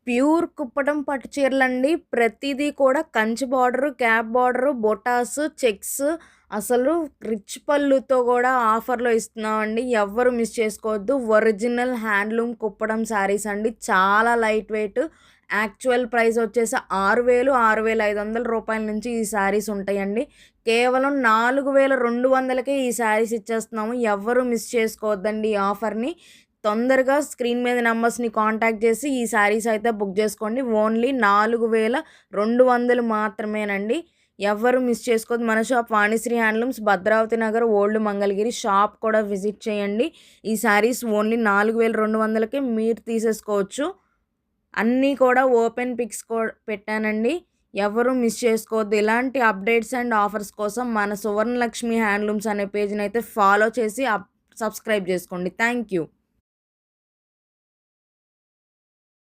Pure Kuppadam పట్టు చీరలండి. ప్రతీదీ కూడా కంచి బార్డరు, క్యాప్ బార్డరు, బొటాస్, చెక్స్ అసలు రిచ్ పళ్ళుతో కూడా ఆఫర్‌లో ఇస్తున్నామండి. ఎవ్వరు మిస్ చేసుకోవద్దు. ఒరిజినల్ హ్యాండ్లూమ్ కుప్పడం శారీస్ అండి. చాలా లైట్ వెయిట్. యాక్చువల్ ప్రైస్ వచ్చేసి 6,000, 6,500 రూపాయల నుంచి ఈ శారీస్ ఉంటాయండి. కేవలం 4,200కే ఈ శారీస్ ఇచ్చేస్తున్నాము. ఎవ్వరు మిస్ చేసుకోవద్దండి ఈ ఆఫర్‌ని. తొందరగా స్క్రీన్ మీద నంబర్స్‌ని కాంటాక్ట్ చేసి ఈ శారీస్ అయితే బుక్ చేసుకోండి. ఓన్లీ 4,200 మాత్రమేనండి. ఎవ్వరు మిస్ చేసుకోవద్దు. మన shop Vanisri handlooms, Bhadravati Nagar, old Mangalagiri. Shop కూడా విజిట్ చేయండి. ఈ శారీస్ ఓన్లీ 4,200కే మీరు తీసేసుకోవచ్చు. అన్నీ కూడా ఓపెన్ పిక్స్ పెట్టానండి. ఎవరు మిస్ చేసుకోవద్దు. ఇలాంటి అప్డేట్స్ అండ్ ఆఫర్స్ కోసం మన సువర్ణలక్ష్మి హ్యాండ్లూమ్స్ అనే పేజ్‌నైతే ఫాలో చేసి సబ్స్క్రైబ్ చేసుకోండి. Thank you.